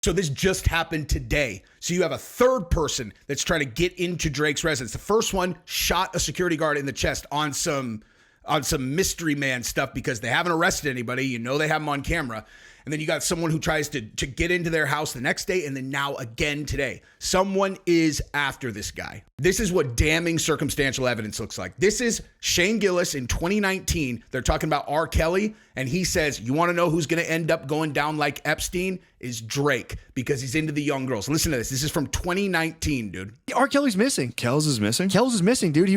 So this just happened today. So you have a third person that's trying to get into Drake's residence. The first one shot a security guard in the chest on some mystery man stuff because they haven't arrested anybody. You know they have them on camera. And then you got someone who tries to get into their house the next day, and then now again today. Someone is after this guy. This is what damning circumstantial evidence looks like. This is Shane Gillis in 2019. They're talking about R. Kelly, and he says, you want to know who's going to end up going down like Epstein? Is Drake, because he's into the young girls. Listen to this. This is from 2019, dude. R. Kelly's missing. Kells is missing? Kells is missing, dude.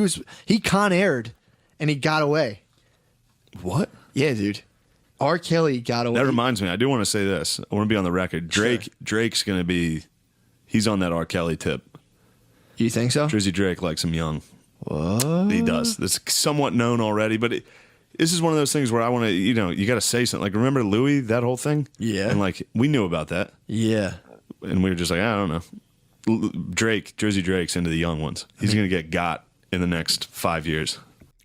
He Con Aired, and he got away. What? Yeah, dude. R. Kelly got away. That reminds me, I do want to say this. I want to be on the record. Drake's going to be, he's on that R. Kelly tip. You think so? Drizzy Drake likes him young. What? He does. That's somewhat known already, but this is one of those things where I want to, you got to say something. Like, remember Louis, that whole thing? Yeah. And like, we knew about that. Yeah. And we were just like, I don't know. Drizzy Drake's into the young ones. He's going to get got in the next 5 years.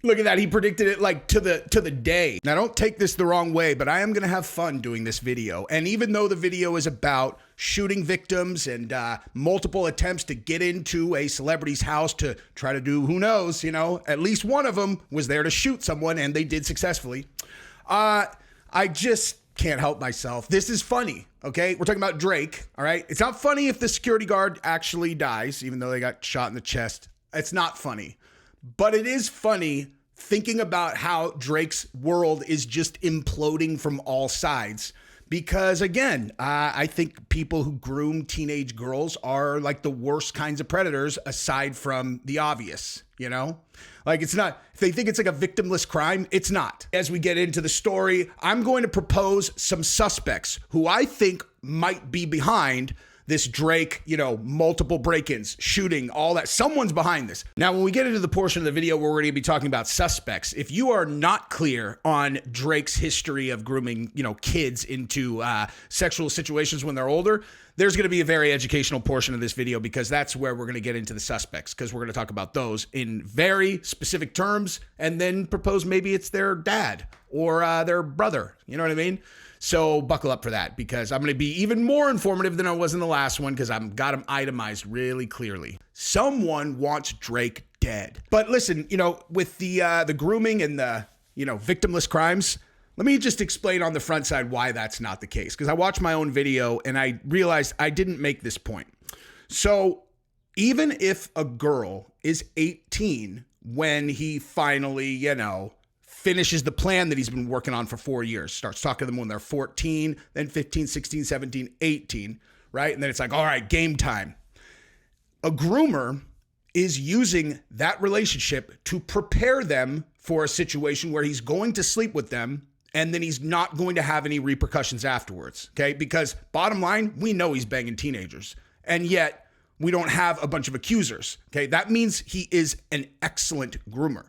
Look at that. He predicted it like to the day. Now, don't take this the wrong way, but I am going to have fun doing this video. And even though the video is about shooting victims and multiple attempts to get into a celebrity's house to try to do, who knows, at least one of them was there to shoot someone, and they did successfully. I just can't help myself. This is funny, okay? We're talking about Drake, all right? It's not funny if the security guard actually dies, even though they got shot in the chest. It's not funny. But it is funny thinking about how Drake's world is just imploding from all sides. Because again, I think people who groom teenage girls are like the worst kinds of predators aside from the obvious, Like it's not, if they think it's like a victimless crime, it's not. As we get into the story, I'm going to propose some suspects who I think might be behind this Drake, multiple break-ins, shooting, all that. Someone's behind this. Now, when we get into the portion of the video where we're going to be talking about suspects, if you are not clear on Drake's history of grooming, kids into sexual situations when they're older, there's going to be a very educational portion of this video because that's where we're going to get into the suspects, because we're going to talk about those in very specific terms and then propose maybe it's their dad or their brother. You know what I mean? So buckle up for that, because I'm going to be even more informative than I was in the last one, because I've got them itemized really clearly. Someone wants Drake dead. But listen, with the grooming and the, victimless crimes, let me just explain on the front side why that's not the case. Because I watched my own video and I realized I didn't make this point. So even if a girl is 18 when he finally, finishes the plan that he's been working on for 4 years, starts talking to them when they're 14, then 15, 16, 17, 18, right? And then it's like, all right, game time. A groomer is using that relationship to prepare them for a situation where he's going to sleep with them and then he's not going to have any repercussions afterwards, okay? Because bottom line, we know he's banging teenagers, and yet we don't have a bunch of accusers, okay? That means he is an excellent groomer.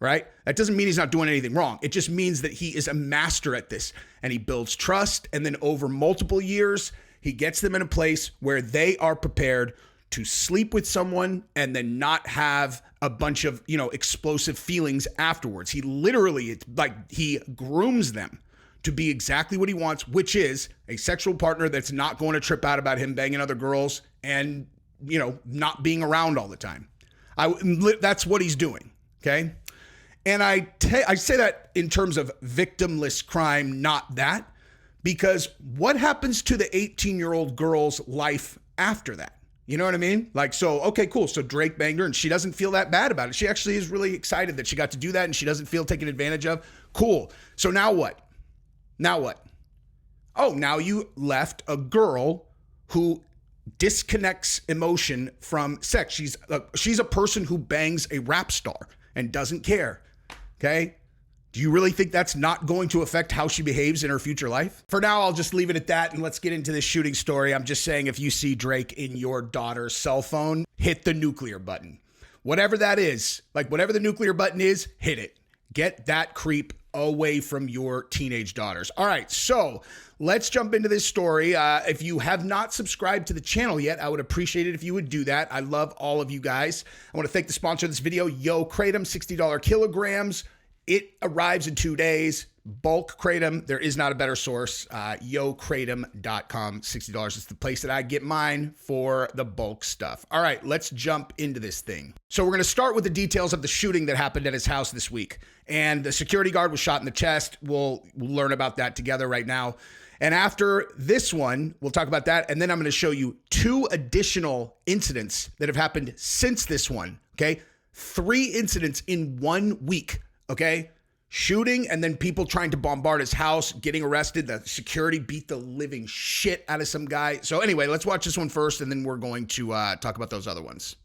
Right? That doesn't mean he's not doing anything wrong. It just means that he is a master at this, and he builds trust. And then over multiple years, he gets them in a place where they are prepared to sleep with someone and then not have a bunch of, explosive feelings afterwards. He literally, it's like he grooms them to be exactly what he wants, which is a sexual partner that's not going to trip out about him banging other girls and, not being around all the time. That's what he's doing. Okay. And I say that in terms of victimless crime, not that, because what happens to the 18-year-old girl's life after that? You know what I mean? Like, so, okay, cool. So Drake banged her and she doesn't feel that bad about it. She actually is really excited that she got to do that and she doesn't feel taken advantage of. Cool. So now what? Oh, now you left a girl who disconnects emotion from sex. She's a person who bangs a rap star and doesn't care. Okay. Do you really think that's not going to affect how she behaves in her future life? For now, I'll just leave it at that and let's get into this shooting story. I'm just saying, if you see Drake in your daughter's cell phone, hit the nuclear button. Whatever that is, like whatever the nuclear button is, hit it. Get that creep away from your teenage daughters. All right, so let's jump into this story. If you have not subscribed to the channel yet, I would appreciate it if you would do that. I love all of you guys. I want to thank the sponsor of this video, Yo Kratom, $60 kilograms. It arrives in 2 days. bulk kratom. There is not a better source. YoKratom.com, $60. It's the place that I get mine for the bulk stuff. All right, let's jump into this thing. So we're going to start with the details of the shooting that happened at his house this week. And the security guard was shot in the chest. We'll learn about that together right now. And after this one, we'll talk about that. And then I'm going to show you 2 additional incidents that have happened since this one. Okay. 3 incidents in 1 week. Okay. Shooting and then people trying to bombard his house, getting arrested. The security beat the living shit out of some guy. So anyway, let's watch this one first, and then we're going to talk about those other ones.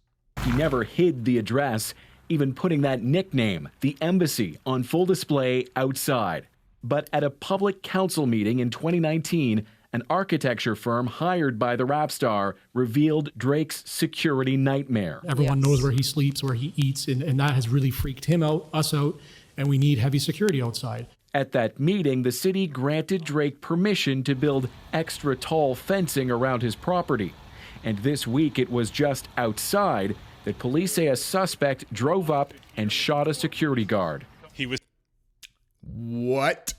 He never hid the address, even putting that nickname, the embassy, on full display outside. But at a public council meeting in 2019, an architecture firm hired by the rap star revealed Drake's security nightmare. Everyone knows where he sleeps, where he eats, and that has really freaked him out, us out. And we need heavy security outside. At that meeting, the city granted Drake permission to build extra tall fencing around his property. And this week, it was just outside that police say a suspect drove up and shot a security guard. What?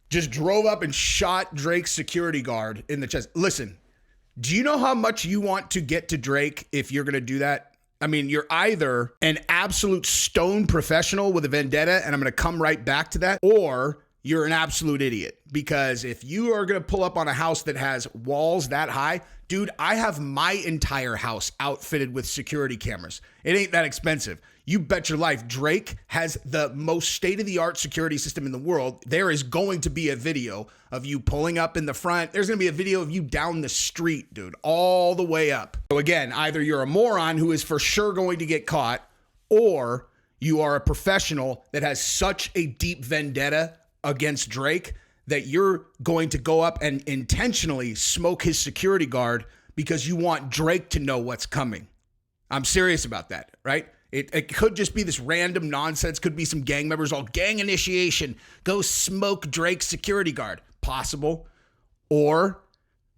Just drove up and shot Drake's security guard in the chest. Listen, do you know how much you want to get to Drake if you're going to do that? I mean, you're either an absolute stone professional with a vendetta, and I'm going to come right back to that, or you're an absolute idiot. Because if you are going to pull up on a house that has walls that high, dude, I have my entire house outfitted with security cameras. It ain't that expensive. You bet your life Drake has the most state-of-the-art security system in the world. There is going to be a video of you pulling up in the front. There's going to be a video of you down the street, dude, all the way up. So again, either you're a moron who is for sure going to get caught, or you are a professional that has such a deep vendetta against Drake that you're going to go up and intentionally smoke his security guard because you want Drake to know what's coming. I'm serious about that, right? It could just be this random nonsense. Could be some gang members, all gang initiation. Go smoke Drake's security guard. Possible. Or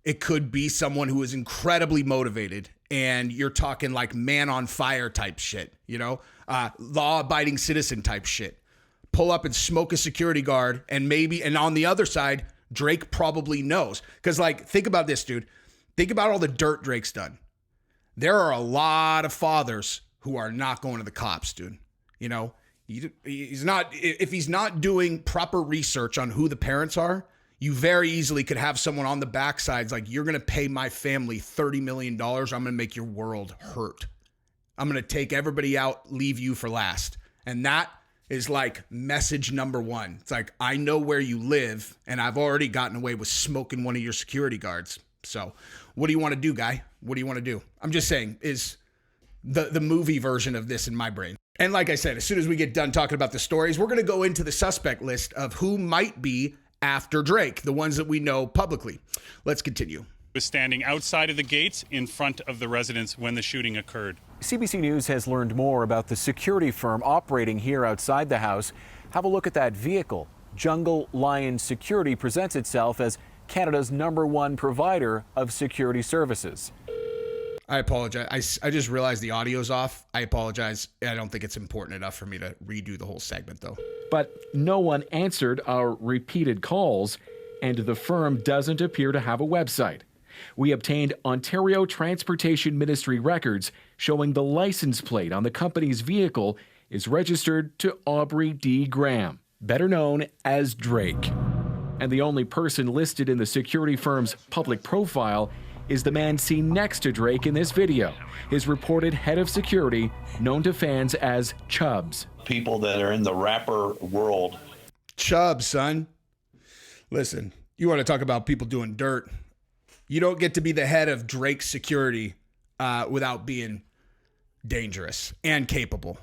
it could be someone who is incredibly motivated and you're talking like man on fire type shit, you know, law-abiding citizen type shit. Pull up and smoke a security guard and on the other side, Drake probably knows. Because like, think about this, dude. Think about all the dirt Drake's done. There are a lot of fathers who are not going to the cops, dude. You know, he's not, if he's not doing proper research on who the parents are, you very easily could have someone on the backsides like, you're going to pay my family $30 million. I'm going to make your world hurt. I'm going to take everybody out, leave you for last. And that is like message number 1. It's like, I know where you live and I've already gotten away with smoking one of your security guards. So what do you want to do, guy? What do you want to do? I'm just saying is the movie version of this in my brain. And like I said, as soon as we get done talking about the stories, we're going to go into the suspect list of who might be after Drake, the ones that we know publicly. Let's continue. Was standing outside of the gates in front of the residence when the shooting occurred. CBC News has learned more about the security firm operating here outside the house. Have a look at that vehicle. Jungle Lion Security presents itself as Canada's #1 provider of security services. I apologize. I just realized the audio's off. I apologize. I don't think it's important enough for me to redo the whole segment, though. But no one answered our repeated calls, and the firm doesn't appear to have a website. We obtained Ontario Transportation Ministry records showing the license plate on the company's vehicle is registered to Aubrey D. Graham, better known as Drake. And the only person listed in the security firm's public profile is the man seen next to Drake in this video, his reported head of security, known to fans as Chubbs. People that are in the rapper world. Chubbs, son. Listen, you want to talk about people doing dirt. You don't get to be the head of Drake's security without being dangerous and capable.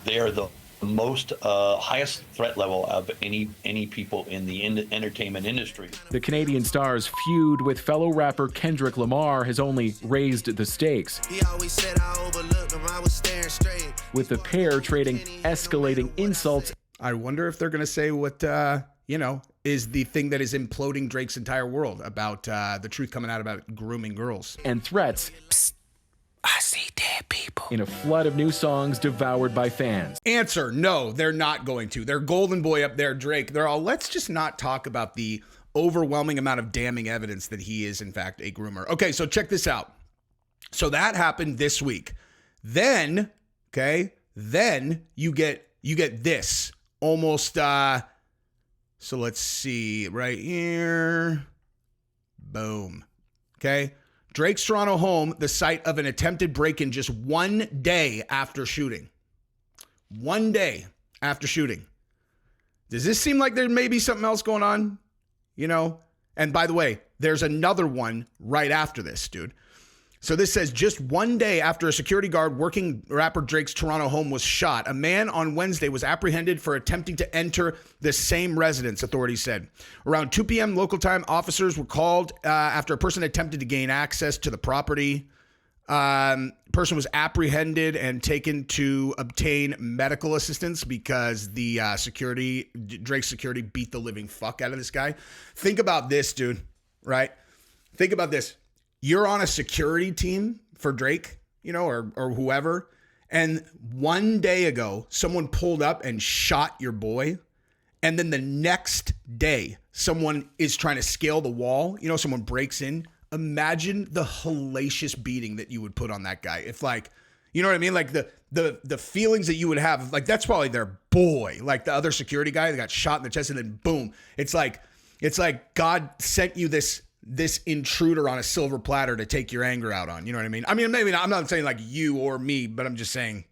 They are the most highest threat level of any people in the entertainment industry. The Canadian star's feud with fellow rapper Kendrick Lamar has only raised the stakes, He always said I overlooked him, I was staring straight. with the pair trading escalating insults. I wonder if they're going to say what, is the thing that is imploding Drake's entire world about the truth coming out about grooming girls. And threats. I see dead people. in a flood of new songs devoured by fans. Answer, no, they're not going to. Their golden boy up there, Drake, they're all, let's just not talk about the overwhelming amount of damning evidence that he is, in fact, a groomer. Okay, so check this out. So that happened this week. Then, okay, then you get this. Almost, so let's see, right here. Boom. Okay. Drake's Toronto home, the site of an attempted break-in just 1 day after shooting. 1 day after shooting. Does this seem like there may be something else going on? You know? And by the way, there's another one right after this, dude. So this says, just 1 day after a security guard working rapper Drake's Toronto home was shot, a man on Wednesday was apprehended for attempting to enter the same residence, authorities said. Around 2 p.m. local time, officers were called after a person attempted to gain access to the property. Person was apprehended and taken to obtain medical assistance because the Drake's security beat the living fuck out of this guy. Think about this, dude, right? Think about this. You're on a security team for Drake, you know, or whoever. And 1 day ago, someone pulled up and shot your boy. And then the next day, someone is trying to scale the wall. You know, someone breaks in. Imagine the hellacious beating that you would put on that guy. If like, you know what I mean? Like the feelings that you would have, like that's probably their boy. Like the other security guy that got shot in the chest and then boom. It's like God sent you this intruder on a silver platter to take your anger out on. You know what I mean? I mean, maybe not, I'm not saying like you or me, but I'm just saying,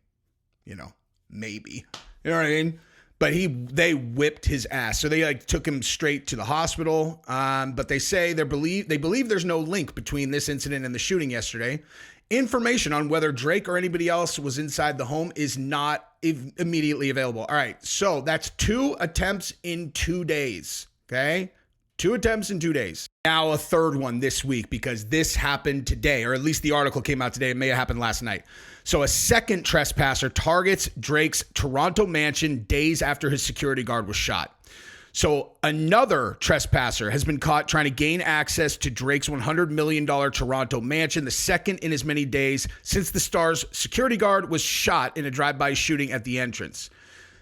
you know, maybe. You know what I mean? But they whipped his ass. So they like took him straight to the hospital. But they say they believe there's no link between this incident and the shooting yesterday. Information on whether Drake or anybody else was inside the home is not immediately available. All right. So that's 2 attempts in 2 days. Okay. 2 attempts in 2 days. Now a third one this week because this happened today, or at least the article came out today. It may have happened last night. So a second trespasser targets Drake's Toronto mansion days after his security guard was shot. So another trespasser has been caught trying to gain access to Drake's $100 million Toronto mansion, the second in as many days since the star's security guard was shot in a drive-by shooting at the entrance.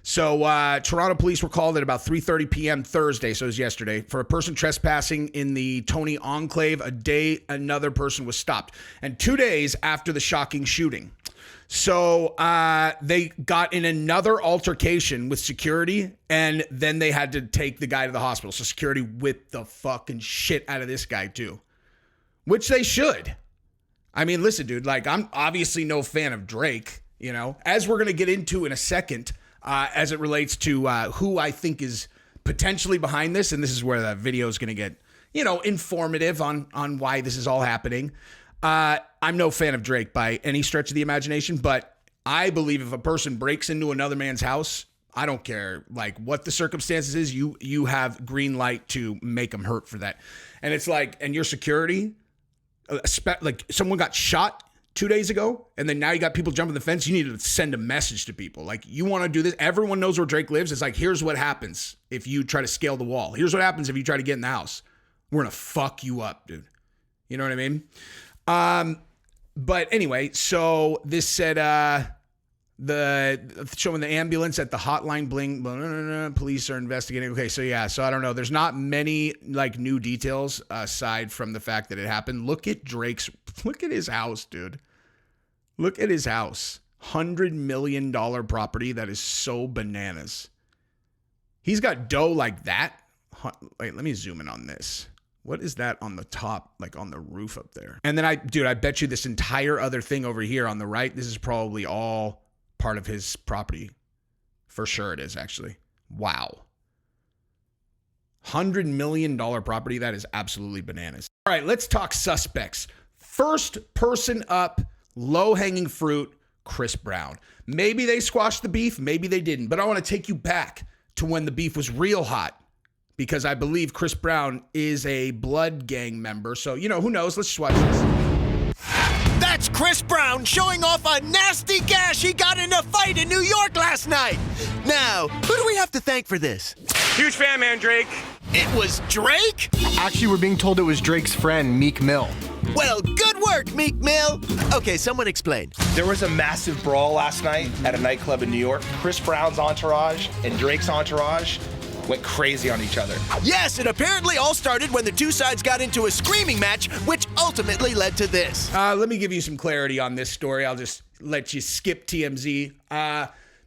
So Toronto police were called at about 3:30 p.m. Thursday, so it was yesterday, for a person trespassing in the Tony Enclave. A day another person was stopped. And 2 days after the shocking shooting. So they got in another altercation with security, and then they had to take the guy to the hospital. So security whipped the fucking shit out of this guy too, which they should. I mean, listen, dude, like I'm obviously no fan of Drake, you know, as we're going to get into in a second. As it relates to who I think is potentially behind this. And this is where the video is going to get, you know, informative on why this is all happening. I'm no fan of Drake by any stretch of the imagination, but I believe if a person breaks into another man's house, I don't care like what the circumstances is, you have green light to make them hurt for that. And it's like, and your security, like someone got shot 2 days ago, and then now you got people jumping the fence. You need to send a message to people. Like, you want to do this. Everyone knows where Drake lives. It's like, here's what happens if you try to scale the wall. Here's what happens if you try to get in the house. We're going to fuck you up, dude. You know what I mean? But anyway, so this said, showing the ambulance at the hotline bling, police are investigating. Okay, so yeah, so I don't know. There's not many like new details aside from the fact that it happened. Look at his house, dude. Look at his house. $100 million property that is so bananas. He's got dough like that. Wait, let me zoom in on this. What is that on the top, like on the roof up there? And then I bet you this entire other thing over here on the right, this is probably all part of his property. For sure it is, actually. Wow. $100 million property, that is absolutely bananas. All right, let's talk suspects. First person up, low-hanging fruit, Chris Brown. Maybe they squashed the beef, maybe they didn't. But I want to take you back to when the beef was real hot, because I believe Chris Brown is a Blood Gang member. So, you know, who knows? Let's just watch this. That's Chris Brown showing off a nasty gash he got in a fight in New York last night. Now, who do we have to thank for this? Huge fan, man, Drake. It was Drake? Actually, we're being told it was Drake's friend, Meek Mill. Well, good work, Meek Mill. Okay, someone explain. There was a massive brawl last night at a nightclub in New York. Chris Brown's entourage and Drake's entourage went crazy on each other. Yes, it apparently all started when the two sides got into a screaming match, which ultimately led to this. Let me give you some clarity on this story. I'll just let you skip TMZ.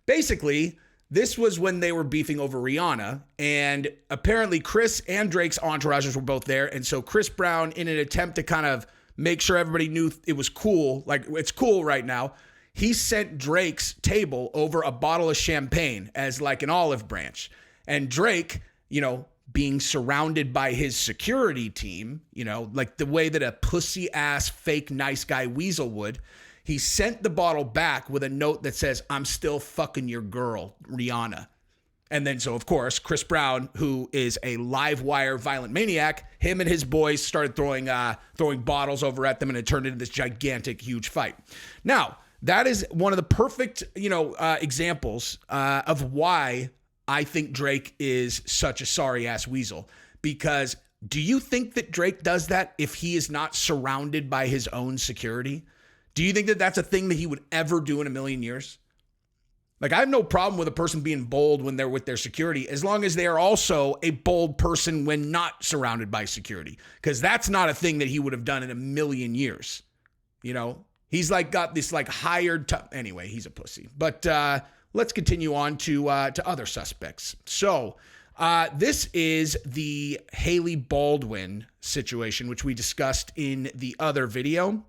Basically, this was when they were beefing over Rihanna, and apparently Chris and Drake's entourages were both there, and so Chris Brown, in an attempt to kind of make sure everybody knew it was cool, like it's cool right now, he sent Drake's table over a bottle of champagne as like an olive branch. And Drake, you know, being surrounded by his security team, you know, like the way that a pussy ass fake nice guy weasel would, he sent the bottle back with a note that says, "I'm still fucking your girl, Rihanna." And then, so of course, Chris Brown, who is a live wire violent maniac, him and his boys started throwing bottles over at them, and it turned into this gigantic, huge fight. Now, that is one of the perfect, examples of why I think Drake is such a sorry ass weasel. Because do you think that Drake does that if he is not surrounded by his own security? Do you think that that's a thing that he would ever do in a million years? Like, I have no problem with a person being bold when they're with their security, as long as they are also a bold person when not surrounded by security. Because that's not a thing that he would have done in a million years. You know, he's like got this like hired, anyway, he's a pussy. But let's continue on to other suspects. So this is the Haley Baldwin situation, which we discussed in the other video.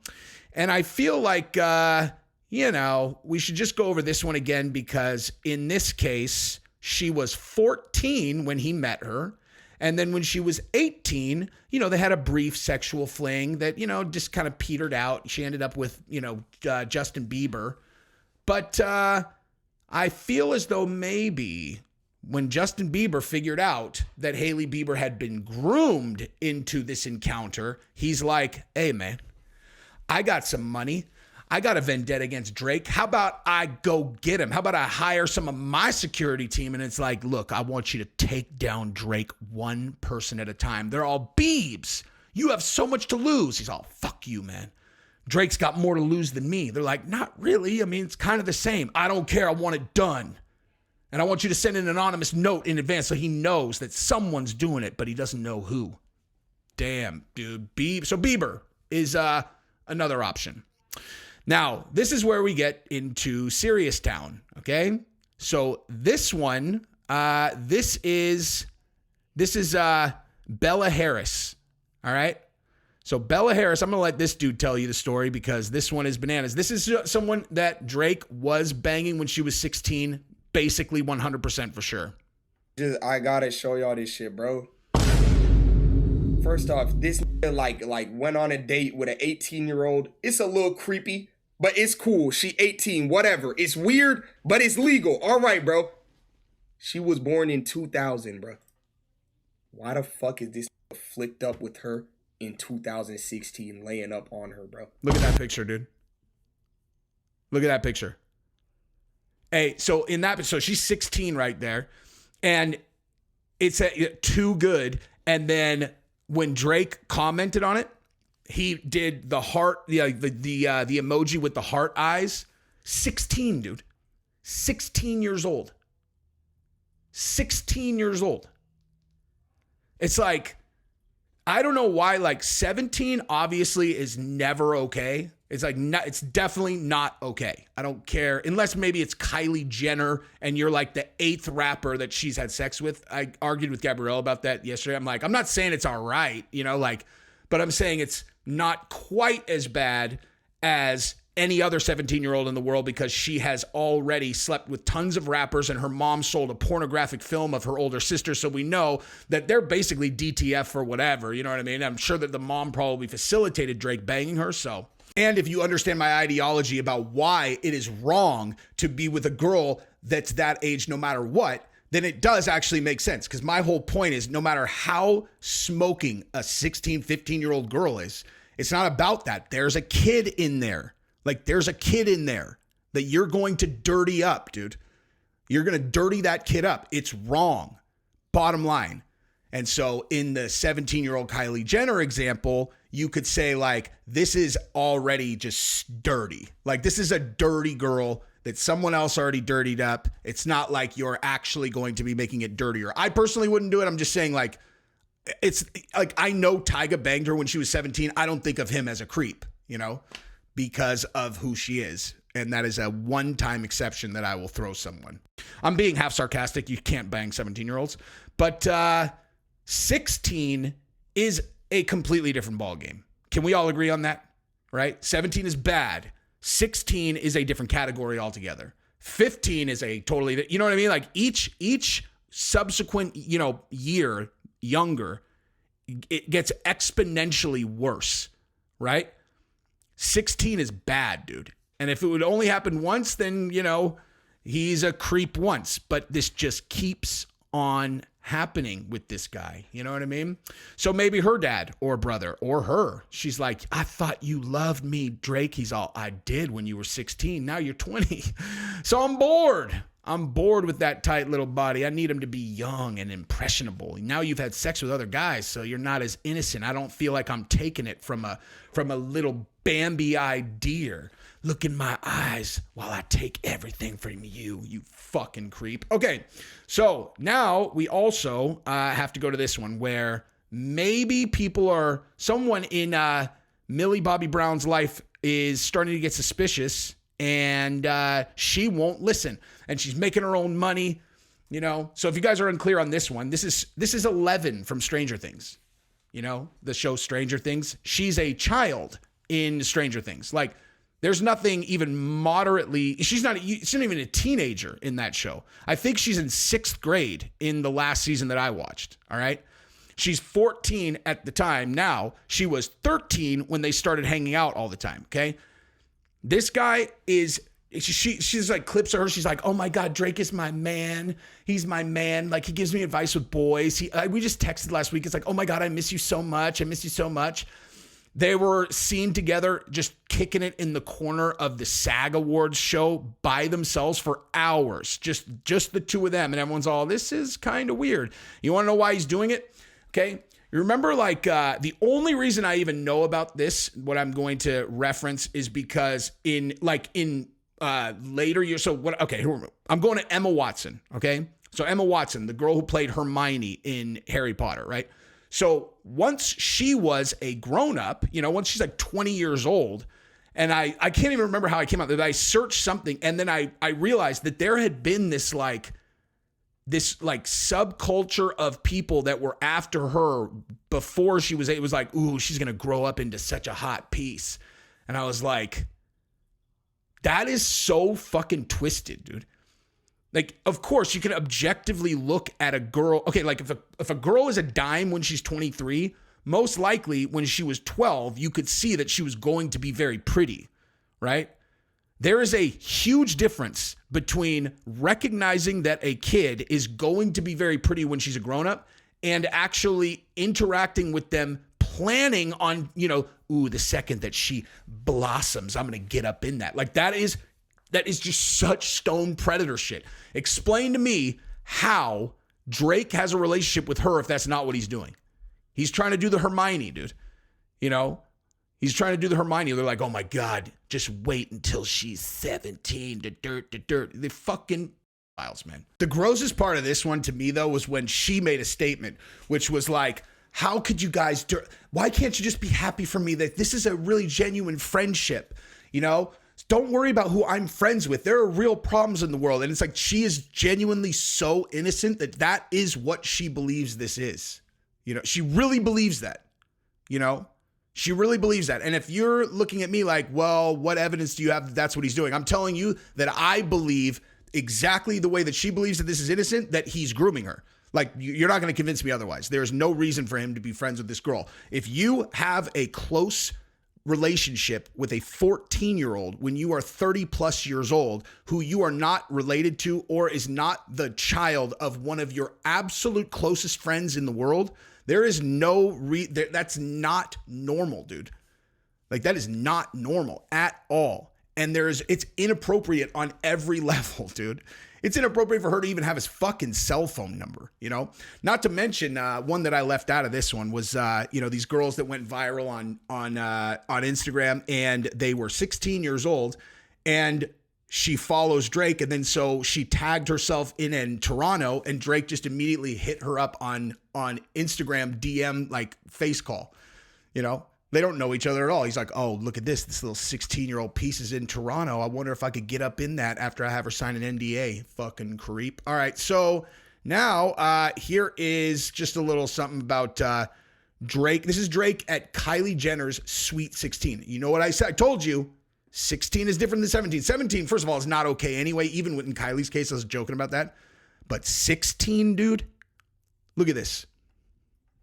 And I feel like, we should just go over this one again, because in this case, she was 14 when he met her. And then when she was 18, they had a brief sexual fling that, just kind of petered out. She ended up with, Justin Bieber. But I feel as though maybe when Justin Bieber figured out that Haley Bieber had been groomed into this encounter, he's like, "Hey, man, I got some money. I got a vendetta against Drake. How about I go get him? How about I hire some of my security team?" And it's like, "Look, I want you to take down Drake one person at a time. They're all Biebs. You have so much to lose." He's all, "Fuck you, man. Drake's got more to lose than me." They're like, "Not really. I mean, it's kind of the same." "I don't care. I want it done. And I want you to send an anonymous note in advance so he knows that someone's doing it, but he doesn't know who." Damn, dude. So Bieber is another option. Now, this is where we get into Serious Town, okay? So this one, this is Bella Harris, all right? So Bella Harris, I'm going to let this dude tell you the story because this one is bananas. This is someone that Drake was banging when she was 16, basically 100% for sure. I got to show y'all this shit, bro. First off, this like went on a date with an 18-year-old. It's a little creepy, but it's cool. She 18, whatever. It's weird, but it's legal. All right, bro. She was born in 2000, bro. Why the fuck is this flicked up with her in 2016 laying up on her, bro? Look at that picture, dude. Look at that picture. Hey, so she's 16 right there, and it's too good. And then when Drake commented on it, he did the heart, the emoji with the heart eyes. 16, dude. 16 years old. 16 years old. It's like, I don't know why, like 17 obviously is never okay. It's like, it's definitely not okay. I don't care. Unless maybe it's Kylie Jenner and you're like the 8th rapper that she's had sex with. I argued with Gabrielle about that yesterday. I'm like, I'm not saying it's all right, but I'm saying it's not quite as bad as any other 17-year-old in the world because she has already slept with tons of rappers and her mom sold a pornographic film of her older sister. So we know that they're basically DTF for whatever. You know what I mean? I'm sure that the mom probably facilitated Drake banging her. So, and if you understand my ideology about why it is wrong to be with a girl that's that age, no matter what, then it does actually make sense. Because my whole point is no matter how smoking a 16, 15-year-old girl is, it's not about that. There's a kid in there. Like, there's a kid in there that you're going to dirty up, dude. You're going to dirty that kid up. It's wrong. Bottom line. And so in the 17-year-old Kylie Jenner example, you could say like, this is already just dirty. Like this is a dirty girl that someone else already dirtied up. It's not like you're actually going to be making it dirtier. I personally wouldn't do it. I'm just saying like, it's like, I know Tyga banged her when she was 17. I don't think of him as a creep, you know, because of who she is. And that is a one-time exception that I will throw someone. I'm being half sarcastic. You can't bang 17-year-olds. But 16 is a completely different ballgame. Can we all agree on that? Right? 17 is bad. 16 is a different category altogether. 15 is a totally, you know what I mean? Like each subsequent, you know, year younger, it gets exponentially worse, right? 16 is bad, dude. And if it would only happen once, then, you know, he's a creep once. But this just keeps on happening with this guy. You know what I mean? So maybe her dad or brother or her, she's like, I thought you loved me, Drake. He's all, I did when you were 16. Now you're 20. So I'm bored. I'm bored with that tight little body. I need him to be young and impressionable. Now you've had sex with other guys, so you're not as innocent. I don't feel like I'm taking it from a little Bambi-eyed deer. Look in my eyes while I take everything from you, you fucking creep. Okay, so now we also have to go to this one where maybe someone in Millie Bobby Brown's life is starting to get suspicious and she won't listen. And she's making her own money, you know. So if you guys are unclear on this one, this is 11 from Stranger Things. You know, the show Stranger Things. She's a child in Stranger Things. Like, there's nothing even moderately, she's not even a teenager in that show. I think she's in 6th grade in the last season that I watched, all right? She's 14 at the time now. She was 13 when they started hanging out all the time, okay? This guy is, she's like clips of her. She's like, oh my God, Drake is my man. He's my man. Like he gives me advice with boys. We just texted last week. It's like, oh my God, I miss you so much. I miss you so much. They were seen together just kicking it in the corner of the SAG Awards show by themselves for hours. Just the two of them. And everyone's all, this is kind of weird. You want to know why he's doing it? Okay. You remember like the only reason I even know about this, what I'm going to reference is because in later years. So what? Okay. I'm going to Emma Watson. Okay. So Emma Watson, the girl who played Hermione in Harry Potter, right? So once she was a grown-up, you know, once she's like 20 years old, and I can't even remember how I came out, that I searched something, and then I realized that there had been this subculture of people that were after her before she was, it was like, ooh, she's going to grow up into such a hot piece. And I was like, that is so fucking twisted, dude. Like, of course, you can objectively look at a girl. Okay, like if a girl is a dime when she's 23, most likely when she was 12, you could see that she was going to be very pretty, right? There is a huge difference between recognizing that a kid is going to be very pretty when she's a grown-up and actually interacting with them, planning on, you know, ooh, the second that she blossoms, I'm going to get up in that. Like, that is just such stone predator shit. Explain to me how Drake has a relationship with her if that's not what he's doing. He's trying to do the Hermione, dude. You know? He's trying to do the Hermione. They're like, oh my God, just wait until she's 17. The fucking files, man. The grossest part of this one to me, though, was when she made a statement, which was like, how could you guys why can't you just be happy for me that this is a really genuine friendship? You know? Don't worry about who I'm friends with. There are real problems in the world. And it's like she is genuinely so innocent that is what she believes this is. You know, she really believes that. You know, she really believes that. And if you're looking at me like, well, what evidence do you have that that's what he's doing? I'm telling you that I believe exactly the way that she believes that this is innocent, that he's grooming her. Like, you're not going to convince me otherwise. There's no reason for him to be friends with this girl. If you have a close relationship with a 14-year-old when you are 30 plus years old who you are not related to or is not the child of one of your absolute closest friends in the world, there is that's not normal, dude. Like, that is not normal at all. And it's inappropriate on every level, dude. It's inappropriate for her to even have his fucking cell phone number, you know? Not to mention, one that I left out of this one was, these girls that went viral on Instagram, and they were 16 years old, and she follows Drake, and then so she tagged herself in Toronto, and Drake just immediately hit her up on Instagram DM, like face call, you know? They don't know each other at all. He's like, oh, look at this little 16-year-old piece is in Toronto. I wonder if I could get up in that after I have her sign an NDA. Fucking creep. All right, so now here is just a little something about Drake. This is Drake at Kylie Jenner's Sweet 16. You know what I said? I told you. 16 is different than 17. 17, first of all, is not okay anyway. Even in Kylie's case, I was joking about that. But 16, dude, look at this.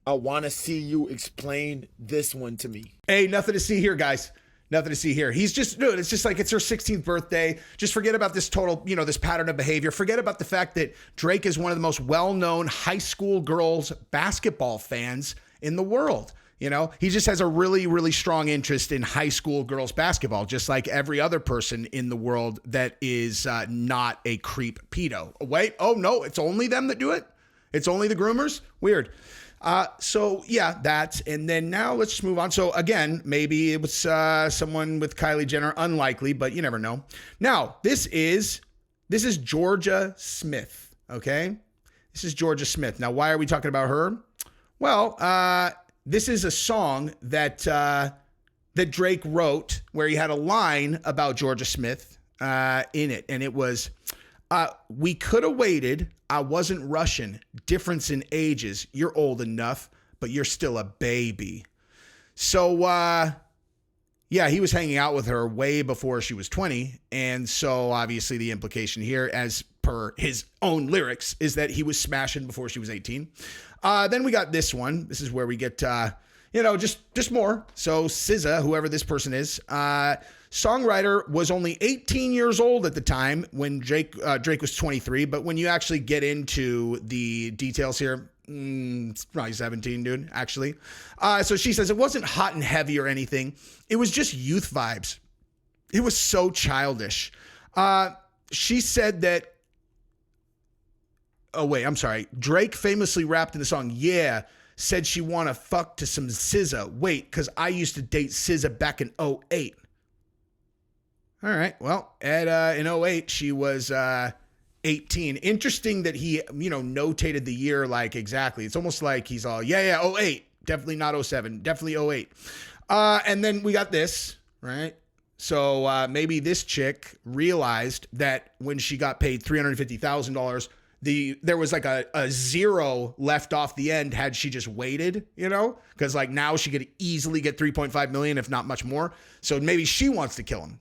I want to see you explain this one to me. Hey, nothing to see here, guys. Nothing to see here. He's just, dude, it's just like it's her 16th birthday. Just forget about this total, this pattern of behavior. Forget about the fact that Drake is one of the most well-known high school girls basketball fans in the world. He just has a really, really strong interest in high school girls basketball, just like every other person in the world that is not a creep pedo. Wait, oh no, it's only them that do it? It's only the groomers? Weird. So yeah, that's, and then now let's just move on. So again, maybe it was someone with Kylie Jenner, unlikely, but you never know. Now, this is Georgia Smith, okay? This is Georgia Smith. Now, why are we talking about her? Well, this is a song that Drake wrote where he had a line about Georgia Smith in it. And it was, we could have waited. I wasn't rushing. Difference in ages. You're old enough, but you're still a baby. So, yeah, he was hanging out with her way before she was 20. And so obviously the implication here, as per his own lyrics, is that he was smashing before she was 18. Then we got this one. This is where we get, just more. So SZA, whoever this person is, songwriter, was only 18 years old at the time when Drake was 23. But when you actually get into the details here, it's probably 17, dude, actually. So she says it wasn't hot and heavy or anything. It was just youth vibes. It was so childish. She said that, oh, wait, I'm sorry. Drake famously rapped in the song, yeah, said she want to fuck to some SZA. Wait, because I used to date SZA back in 08. All right, well, in 08, she was 18. Interesting that he, notated the year like exactly. It's almost like he's all, 08. Definitely not 07. Definitely 08. And then we got this, right? So maybe this chick realized that when she got paid $350,000, there was like a zero left off the end had she just waited, because like now she could easily get 3.5 million, if not much more. So maybe she wants to kill him,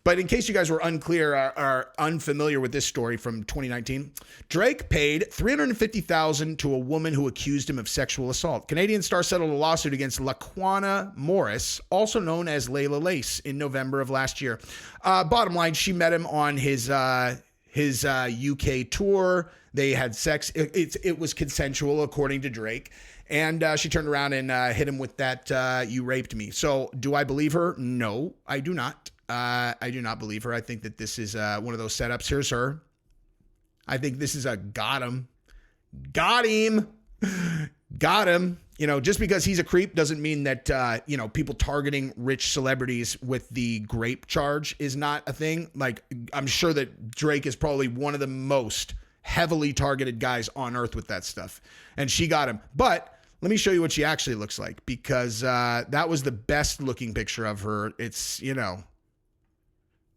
But in case you guys were unclear or unfamiliar with this story from 2019, Drake paid $350,000 to a woman who accused him of sexual assault. Canadian star settled a lawsuit against Laquana Morris, also known as Layla Lace, in November of last year. Bottom line, she met him on his UK tour. They had sex. It was consensual, according to Drake. And she turned around and hit him with that, you raped me. So do I believe her? No, I do not. I do not believe her. I think that this is one of those setups. Here's her. I think this is a got him. Got him. Got him. Just because he's a creep doesn't mean that, people targeting rich celebrities with the grape charge is not a thing. Like, I'm sure that Drake is probably one of the most heavily targeted guys on earth with that stuff. And she got him. But let me show you what she actually looks like, because that was the best looking picture of her. It's,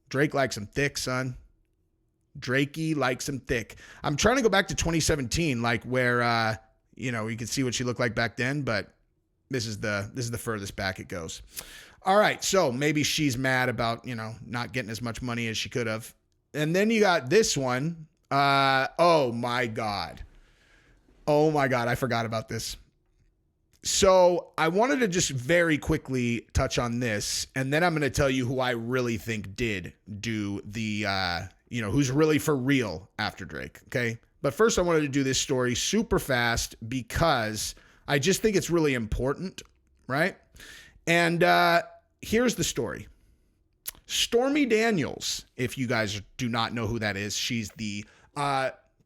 Drake likes him thick, son. Drakey likes him thick. I'm trying to go back to 2017, like where, you can see what she looked like back then, but this is the furthest back it goes. All right, so maybe she's mad about, not getting as much money as she could have. And then you got this one. Oh my God, I forgot about this. So I wanted to just very quickly touch on this, and then I'm going to tell you who I really think did do the, who's really for real after Drake, okay? But first, I wanted to do this story super fast because I just think it's really important, right? And here's the story. Stormy Daniels, if you guys do not know who that is, she's the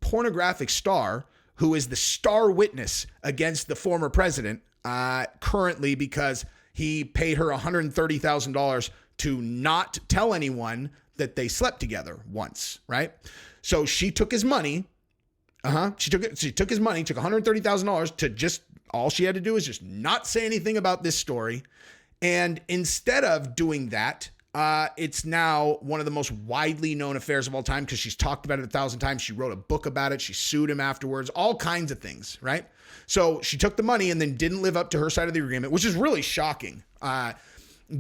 pornographic star who is the star witness against the former president currently because he paid her $130,000 to not tell anyone that they slept together once, right? So she took his money. She took his money, took $130,000 to just, all she had to do is just not say anything about this story. And instead of doing that, it's now one of the most widely known affairs of all time because she's talked about it 1,000 times. She wrote a book about it. She sued him afterwards, all kinds of things, right? So she took the money and then didn't live up to her side of the agreement, which is really shocking,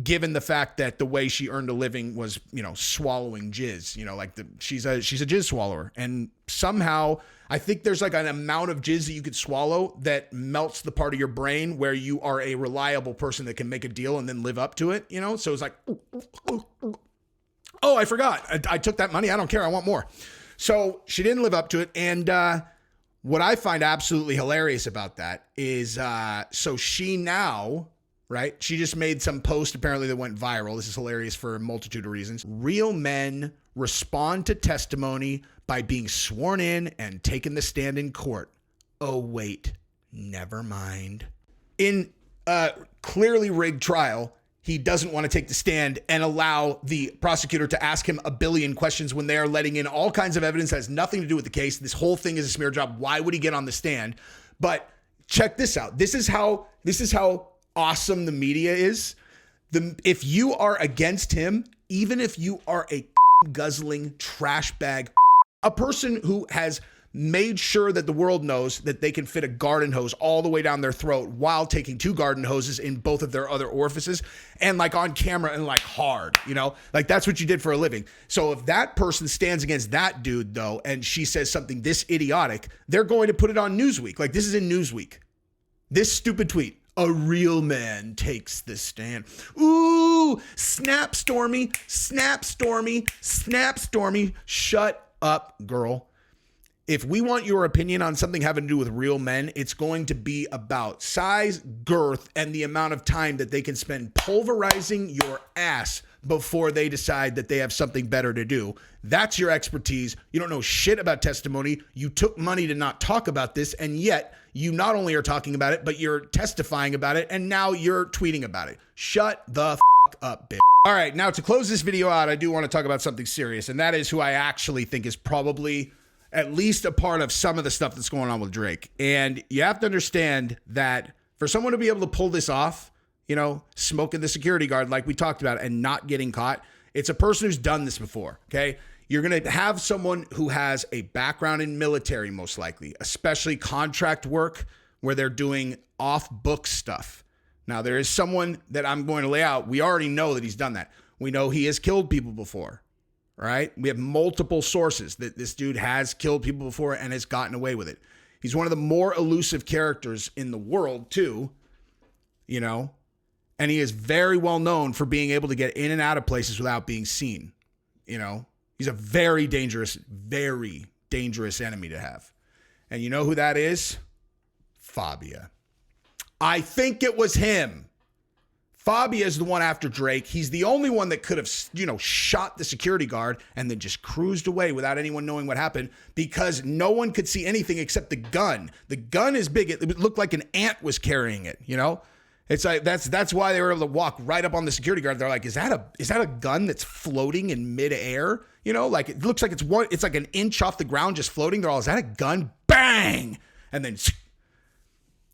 given the fact that the way she earned a living was, swallowing jizz, like she's a jizz swallower. And somehow I think there's like an amount of jizz that you could swallow that melts the part of your brain where you are a reliable person that can make a deal and then live up to it, So it's like, oh, I forgot. I took that money. I don't care. I want more. So she didn't live up to it. And what I find absolutely hilarious about that is, so she now, right? She just made some post apparently that went viral. This is hilarious for a multitude of reasons. Real men respond to testimony by being sworn in and taking the stand in court. Oh, wait, never mind. In a clearly rigged trial, he doesn't want to take the stand and allow the prosecutor to ask him a billion questions when they are letting in all kinds of evidence that has nothing to do with the case. This whole thing is a smear job. Why would he get on the stand? But check this out. This is how awesome the media is. If you are against him, even if you are a guzzling trash bag, a person who has made sure that the world knows that they can fit a garden hose all the way down their throat while taking 2 garden hoses in both of their other orifices and like on camera and like hard, like that's what you did for a living. So if that person stands against that dude though, and she says something this idiotic, they're going to put it on Newsweek. Like this is in Newsweek. This stupid tweet. A real man takes the stand. Ooh, snap, Stormy, snap, Stormy, snap, Stormy. Shut up, girl. If we want your opinion on something having to do with real men, it's going to be about size, girth, and the amount of time that they can spend pulverizing your ass before they decide that they have something better to do. That's your expertise. You don't know shit about testimony. You took money to not talk about this, and yet you not only are talking about it, but you're testifying about it, and now you're tweeting about it. Shut the up, bitch. All right, now to close this video out, I do want to talk about something serious, and that is who I actually think is probably at least a part of some of the stuff that's going on with Drake. And you have to understand that for someone to be able to pull this off, smoking the security guard like we talked about and not getting caught, it's a person who's done this before, okay? You're going to have someone who has a background in military, most likely, especially contract work where they're doing off-book stuff. Now, there is someone that I'm going to lay out. We already know that he's done that. We know he has killed people before, right? We have multiple sources that this dude has killed people before and has gotten away with it. He's one of the more elusive characters in the world, too, and he is very well known for being able to get in and out of places without being seen, He's a very dangerous enemy to have. And you know who that is? Fabia. I think it was him. Fabia is the one after Drake. He's the only one that could have, shot the security guard and then just cruised away without anyone knowing what happened because no one could see anything except the gun. The gun is big. It looked like an ant was carrying it, It's like that's why they were able to walk right up on the security guard. They're like, is that a gun that's floating in midair? Like it looks like it's like an inch off the ground just floating. They're all, is that a gun? Bang! And then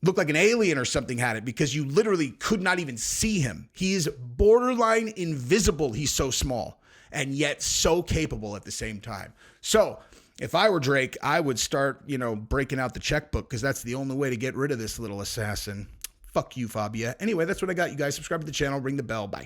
looked like an alien or something had it because you literally could not even see him. He's borderline invisible. He's so small and yet so capable at the same time. So if I were Drake, I would start, breaking out the checkbook because that's the only way to get rid of this little assassin. Fuck you, Fabia. Anyway, that's what I got, you guys. Subscribe to the channel, ring the bell. Bye.